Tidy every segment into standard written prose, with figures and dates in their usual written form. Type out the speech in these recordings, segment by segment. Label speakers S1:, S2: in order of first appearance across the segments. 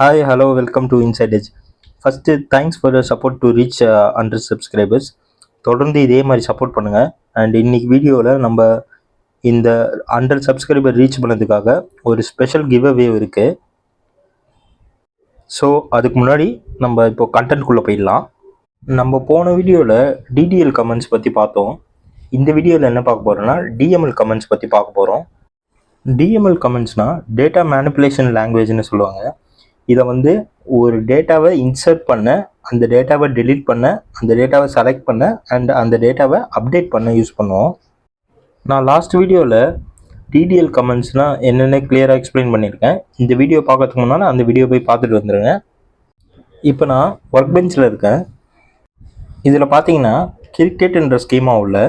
S1: Hi, hello, welcome to Inside Edge. First, thanks for the support to reach 100 subscribers. தொடர்ந்து இதே மாதிரி support பண்ணுங்க. And இன்னைக்கு வீடியோவில் நம்ம இந்த 100 சப்ஸ்கிரைபர் ரீச் பண்ணதுக்காக ஒரு ஸ்பெஷல் கிவ் அவே இருக்கு. ஸோ அதுக்கு முன்னாடி நம்ம இப்போ கண்டென்ட்குள்ளே போயிடலாம். நம்ம போன வீடியோவில் டிடிஎல் கமெண்ட்ஸ் பற்றி பார்த்தோம். இந்த வீடியோவில் என்ன பார்க்க போகிறோம்னா டிஎம்எல் கமெண்ட்ஸ் பற்றி பார்க்க போகிறோம். டிஎம்எல் கமெண்ட்ஸ்னால் டேட்டா மேனிப்புலேஷன் லாங்குவேஜ்னு சொல்லுவாங்க. இதை வந்து ஒரு டேட்டாவை இன்சர்ட் பண்ண, அந்த டேட்டாவை டெலீட் பண்ண, அந்த டேட்டாவை செலக்ட் பண்ண அண்ட் அந்த டேட்டாவை அப்டேட் பண்ண யூஸ் பண்ணுவோம். நான் லாஸ்ட் வீடியோவில் டிடிஎல் கமெண்ட்ஸ்னால் என்னென்ன கிளியராக எக்ஸ்பிளைன் பண்ணியிருக்கேன். இந்த வீடியோ பார்க்கறதுக்கு முன்னால் அந்த வீடியோ போய் பார்த்துட்டு வந்துடுங்க. இப்போ நான் ஒர்க் பெஞ்சில் இருக்கேன். இதில் பார்த்தீங்கன்னா கிரிக்கெட் என்ற ஸ்கீமா உள்ள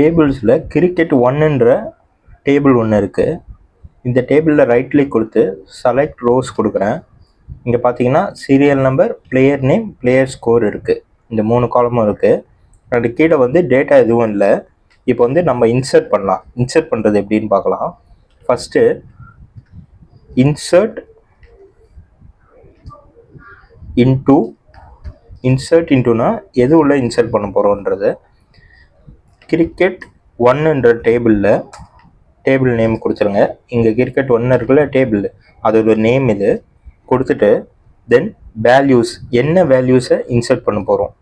S1: டேபிள்ஸில் கிரிக்கெட் 1ன்ற டேபிள் ஒன்று இருக்குது. இந்த டேபிளில் ரைட் கிளிக் கொடுத்து செலக்ட் ரோஸ் கொடுக்குறேன். இங்கே பார்த்தீங்கன்னா serial number, player name, player score இருக்குது. இந்த 3 காலமும் இருக்குது. அது கீழே வந்து டேட்டா எதுவும் இல்லை. இப்போ வந்து நம்ம இன்சர்ட் பண்ணலாம். இன்சர்ட் பண்ணுறது எப்படின்னு பார்க்கலாம். ஃபஸ்ட்டு இன்சர்ட் இன்டூனா எது உள்ள இன்சர்ட் பண்ண போகிறோன்றது. கிரிக்கெட் 1ன்ற டேபிள் நேம் கொடுத்துருங்க. இங்கே கிரிக்கெட் 1 இருக்குல்ல டேபிள், அதோட நேம் இது கொடுத்துட்டு தென் வேல்யூஸ், என்ன வேல்யூஸை இன்சர்ட் பண்ண போகிறோம்.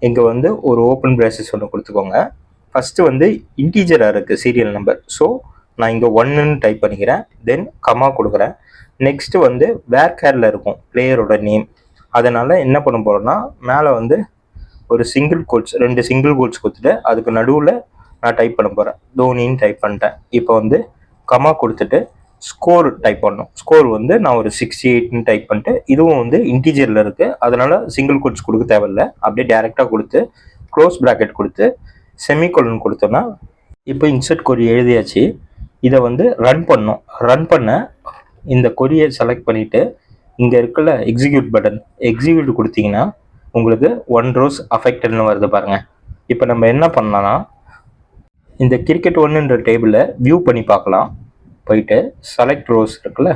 S1: இங்கே வந்து ஒரு ஓப்பன் பிரேசஸ் ஒன்று கொடுத்துக்கோங்க. ஃபஸ்ட்டு வந்து இன்டீஜராக இருக்குது சீரியல் நம்பர். ஸோ நான் இங்கே 1ன்னு டைப் பண்ணிக்கிறேன். தென் கமா கொடுக்குறேன். நெக்ஸ்ட்டு வந்து வேர் கேரில் இருக்கும் பிளேயரோட நேம். அதனால் என்ன பண்ண போகிறோன்னா மேலே வந்து ஒரு சிங்கிள் கோட்ஸ், 2 சிங்கிள் கோட்ஸ் கொடுத்துட்டு அதுக்கு நடுவில் நான் டைப் பண்ண போகிறேன். தோனின்னு டைப் பண்ணிட்டேன். இப்போ வந்து கமா கொடுத்துட்டு ஸ்கோர் டைப் பண்ணணும். ஸ்கோர் வந்து நான் ஒரு 68ன்னு டைப் பண்ணிட்டு, இதுவும் வந்து இன்டீஜரில் இருக்குது, அதனால் சிங்கிள் கோட்ஸ் கொடுக்க தேவையில்லை. அப்படியே டேரெக்டாக கொடுத்து க்ளோஸ் ப்ராக்கெட் கொடுத்து செமிகோலன் கொடுத்தோன்னா இப்போ இன்சர்ட் கொரி எழுதியாச்சு. இதை வந்து ரன் பண்ண இந்த கொரியை செலக்ட் பண்ணிவிட்டு இங்கே இருக்குல்ல எக்ஸிக்யூட் பட்டன், எக்ஸிக்யூட் கொடுத்தீங்கன்னா உங்களுக்கு 1 ரோஸ் அஃபெக்டட்னு வருது பாருங்கள். இப்போ நம்ம என்ன பண்ணலாம்னா இந்த கிரிக்கெட் 1ன்ற டேபிளை வியூ பண்ணி பார்க்கலாம். போயிட்டு செலக்ட் ரோஸ் இருக்குல்ல,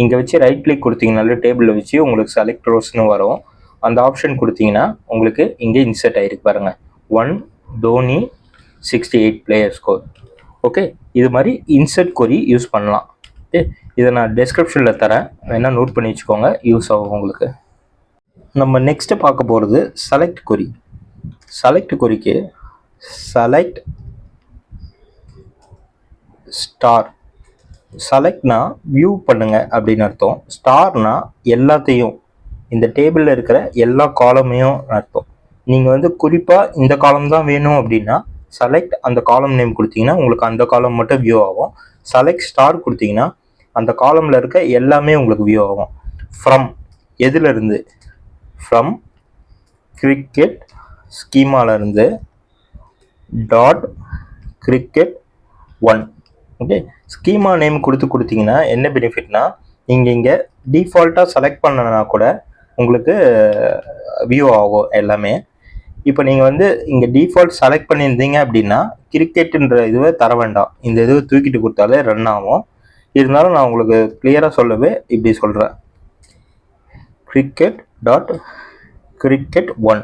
S1: இங்கே வச்சு ரைட் கிளிக் கொடுத்தீங்கனாலே டேபிளில் வச்சு உங்களுக்கு செலக்ட் ரோஸ்னு வரும். அந்த ஆப்ஷன் கொடுத்தீங்கன்னா உங்களுக்கு இங்கே இன்சர்ட் ஆகிருக்கு பாருங்கள். 1 தோனி 68 பிளேயர் ஸ்கோர். ஓகே, இது மாதிரி இன்சர்ட் கொரி யூஸ் பண்ணலாம். ஓகே, இதை நான் டெஸ்கிரிப்ஷனில் தரேன், வேணால் நோட் பண்ணி வச்சுக்கோங்க, யூஸ் ஆகும் உங்களுக்கு. நம்ம நெக்ஸ்ட்டு பார்க்க போகிறது செலக்ட் கொரி. செலக்ட் கொரிக்கு செலக்ட் ஸ்டார். செலக்ட்னா வியூ பண்ணுங்க அப்படின்னு அர்த்தம். ஸ்டார்னா எல்லாத்தையும், இந்த டேபிளில் இருக்கிற எல்லா காலமையும் அர்த்தம். நீங்கள் வந்து குறிப்பாக இந்த காலம் தான் வேணும் அப்படின்னா செலக்ட் அந்த காலம் நேம் கொடுத்தீங்கன்னா உங்களுக்கு அந்த காலம் மட்டும் வியூ ஆகும். செலக்ட் ஸ்டார் கொடுத்தீங்கன்னா அந்த காலமில் இருக்க எல்லாமே உங்களுக்கு வியூ ஆகும். ஃப்ரம் எதுலேருந்து, ஃப்ரம் கிரிக்கெட் ஸ்கீமாலேருந்து dot cricket 1. Okay, schema name கொடுத்தீங்கன்னா என்ன பெனிஃபிட்னா நீங்கள் இங்கே டிஃபால்ட்டாக செலக்ட் பண்ணனா கூட உங்களுக்கு வியூ ஆகும் எல்லாமே. இப்போ நீங்கள் வந்து இங்கே டிஃபால்ட் செலக்ட் பண்ணியிருந்தீங்க அப்படின்னா கிரிக்கெட்டுன்ற இதுவை தர வேண்டாம், இந்த இதுவை தூக்கிட்டு கொடுத்தாலே ரன் ஆகும். இருந்தாலும் நான் உங்களுக்கு கிளியராக சொல்லவே இப்படி சொல்கிறேன், cricket.cricket 1.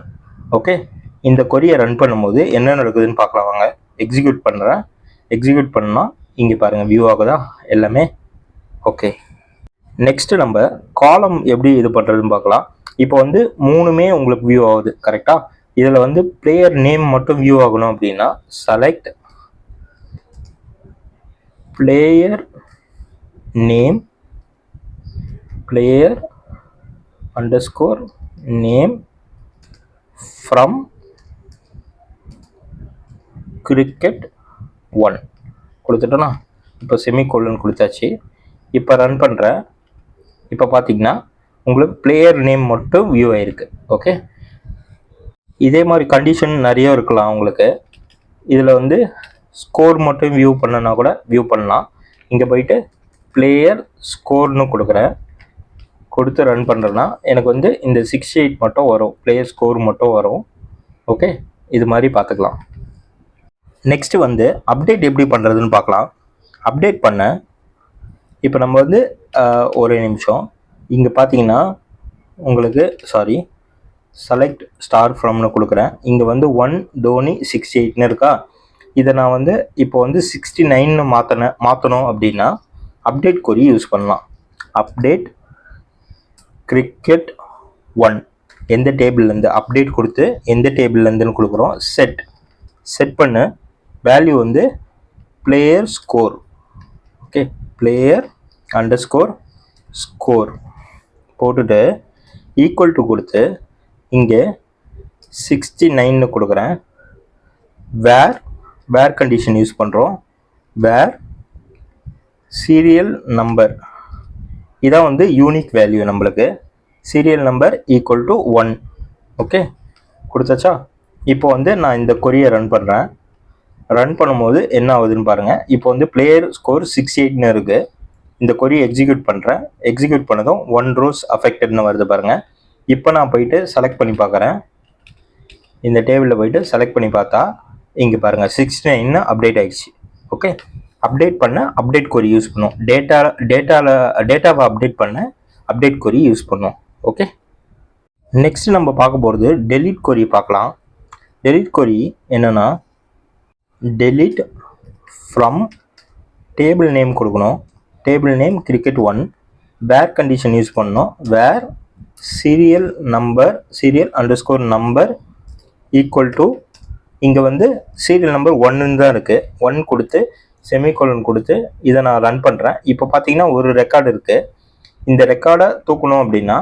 S1: ஓகே, இந்த கொரியை ரன் பண்ணும்போது என்ன நடக்குதுன்னு பார்க்கலாம் வாங்க. எக்ஸிக்யூட் பண்ணுறேன். எக்ஸிக்யூட் பண்ணால் இங்கே பாருங்கள் வியூ ஆகுதா எல்லாமே. ஓகே, நெக்ஸ்ட்டு நம்ம காலம் எப்படி இது பண்ணுறதுன்னு பார்க்கலாம். இப்போ வந்து 3மே உங்களுக்கு வியூ ஆகுது கரெக்டாக. இதில் வந்து பிளேயர் நேம் மட்டும் வியூ ஆகணும் அப்படின்னா select player name, player underscore name from cricket 1 கொடுத்துட்டோன்னா இப்போ செமிகோலன் கொடுத்தாச்சு. இப்போ ரன் பண்ணுறேன். இப்போ பார்த்தீங்கன்னா உங்களுக்கு பிளேயர் நேம் மட்டும் வியூ ஆகிருக்கு. ஓகே, இதே மாதிரி கண்டிஷன் நிறைய இருக்கலாம் உங்களுக்கு. இதில் வந்து ஸ்கோர் மட்டும் வியூ பண்ணனா கூட வியூ பண்ணலாம். இங்கே போயிட்டு பிளேயர் ஸ்கோர்னு கொடுக்குறேன். கொடுத்து ரன் பண்ணுறேன்னா எனக்கு வந்து இந்த 68 மட்டும் வரும், பிளேயர் ஸ்கோர் மட்டும் வரும். ஓகே, இது மாதிரி பார்த்துக்கலாம். நெக்ஸ்ட்டு வந்து அப்டேட் எப்படி பண்ணுறதுன்னு பார்க்கலாம். அப்டேட் பண்ண இப்போ நம்ம வந்து ஒரு நிமிஷம் இங்கே பார்த்தீங்கன்னா உங்களுக்கு செலக்ட் ஸ்டார் ஃப்ரம்னு கொடுக்குறேன். இங்கே வந்து 1 தோனி 68ன்னு இருக்கா. இதை நான் வந்து இப்போ வந்து 69ன்னு மாற்றணும் அப்படின்னா அப்டேட் கொரி யூஸ் பண்ணலாம். அப்டேட் கிரிக்கெட் 1 எந்த டேபிள்லேருந்து அப்டேட் கொடுத்து எந்த டேபிள்லேருந்துன்னு கொடுக்குறோம். செட் பண்ணு வேல்யூ வந்து player score. Okay, player _score போட்டுட்டு ஈக்குவல் டு கொடுத்து இங்கே 69ன்னு கொடுக்குறேன். வேர் கண்டிஷன் யூஸ் பண்ணுறோம். வேர் சீரியல் நம்பர் இதான் வந்து யூனிக் வேல்யூ நம்மளுக்கு. Serial number equal to 1. Okay, கொடுத்தாச்சா? இப்போ வந்து நான் இந்த கொரியை ரன் பண்ணுறேன். ரன் பண்ணும்போது என்ன ஆகுதுன்னு பாருங்கள். இப்போ வந்து பிளேயர் ஸ்கோர் 68ன்னு இருக்குது. இந்த கொரியை எக்ஸிக்யூட் பண்ணுறேன். எக்ஸிக்யூட் பண்ணதும் 1 rows அஃபெக்டட்னு வருது பாருங்கள். இப்போ நான் போயிட்டு செலக்ட் பண்ணி பார்க்குறேன். இந்த டேபிளில் போயிட்டு செலக்ட் பண்ணி பார்த்தா இங்கே பாருங்கள் 69 அப்டேட் ஆகிடுச்சு. ஓகே, அப்டேட் பண்ண அப்டேட் கொரி யூஸ் பண்ணுவோம். டேட்டாவை அப்டேட் பண்ண அப்டேட் கொரி யூஸ் பண்ணுவோம். ஓகே, நெக்ஸ்ட் நம்ம பார்க்க போகிறது டெலீட் கொரி பார்க்கலாம். டெலீட் கொரி என்னென்னா டெலீட் ஃப்ரம் டேபிள் நேம் கொடுக்கணும். Table name cricket 1. Where condition use பண்ணணும். Where serial _number equal to இங்கே வந்து சீரியல் நம்பர் 1ன்னு தான் இருக்குது. 1 கொடுத்து செமிகோலன் கொடுத்து இதை நான் ரன் பண்ணுறேன். இப்போ பார்த்தீங்கன்னா ஒரு ரெக்கார்டு இருக்குது. இந்த ரெக்கார்டை தூக்கணும் அப்படின்னா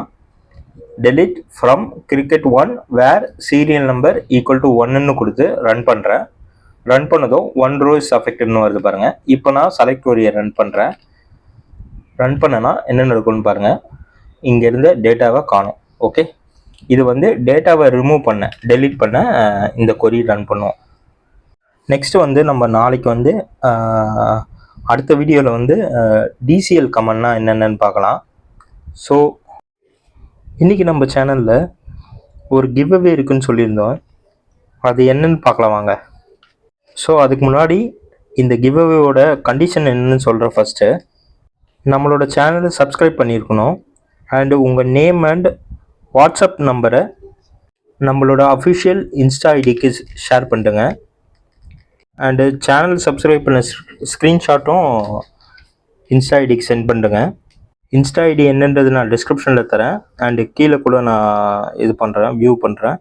S1: delete from cricket 1 where serial number equal to 1ன்னு கொடுத்து ரன் பண்ணுறேன். ரன் பண்ணதும் 1 rows அஃபெக்டட்னு வருது பாருங்கள். இப்போ நான் செலக்ட் கொரியை ரன் பண்ணுறேன். ரன் பண்ணனா என்ன நடக்கும்னு பாருங்கள். இங்கேருந்து டேட்டாவை காணும். ஓகே, இது வந்து டேட்டாவை ரிமூவ் பண்ண டெலீட் பண்ண இந்த கொரி ரன் பண்ணுவோம். நெக்ஸ்ட்டு வந்து நம்ம நாளைக்கு வந்து அடுத்த வீடியோவில் வந்து டிசிஎல் கமெண்ட்னா என்னென்னு பார்க்கலாம். ஸோ இன்றைக்கி நம்ம சேனலில் ஒரு கிவ் அவே இருக்குன்னு சொல்லியிருந்தோம். அது என்னன்னு பார்க்கலாம் வாங்க. ஸோ அதுக்கு முன்னாடி இந்த கிவ் அவேவோட கண்டிஷன் என்னன்னு சொல்கிறேன். ஃபஸ்ட்டு நம்மளோட சேனலை சப்ஸ்கிரைப் பண்ணியிருக்கணும். அண்டு உங்கள் நேம் அண்ட் வாட்ஸ்அப் நம்பரை நம்மளோட அஃபிஷியல் இன்ஸ்டா ஐடிக்கு ஷேர் பண்ணிட்டுங்க. அண்டு சேனல் சப்ஸ்கிரைப் பண்ண ஸ்க்ரீன்ஷாட்டும் இன்ஸ்டா ஐடிக்கு சென்ட் பண்ணிட்டுங்க. இன்ஸ்டா ஐடி என்னன்றது நான் டிஸ்கிரிப்ஷனில் தரேன். அண்டு கீழே கூட நான் வியூ பண்ணுறேன்.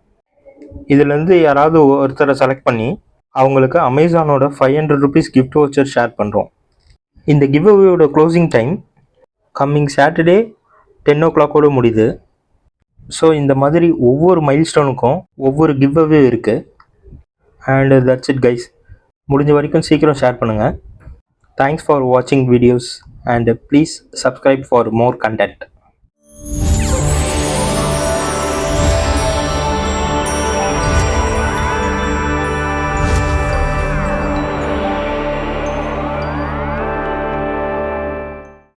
S1: இதுலேருந்து யாராவது ஒருத்தரை செலக்ட் பண்ணி அவங்களுக்கு அமேசானோட 500 rupees கிஃப்ட் வவுச்சர் ஷேர் பண்ணுறோம். இந்த கிவ் அவேயோட closing time coming Saturday 10 o'clock முடியுது. ஸோ இந்த மாதிரி ஒவ்வொரு மைல்ஸ்டோனுக்கும் ஒவ்வொரு கிவ் அவே இருக்குது. And that's it guys. முடிஞ்ச வரைக்கும் சீக்கிரம் ஷேர் பண்ணுங்கள். தேங்க்ஸ் ஃபார் வாட்சிங் videos and please subscribe for more content.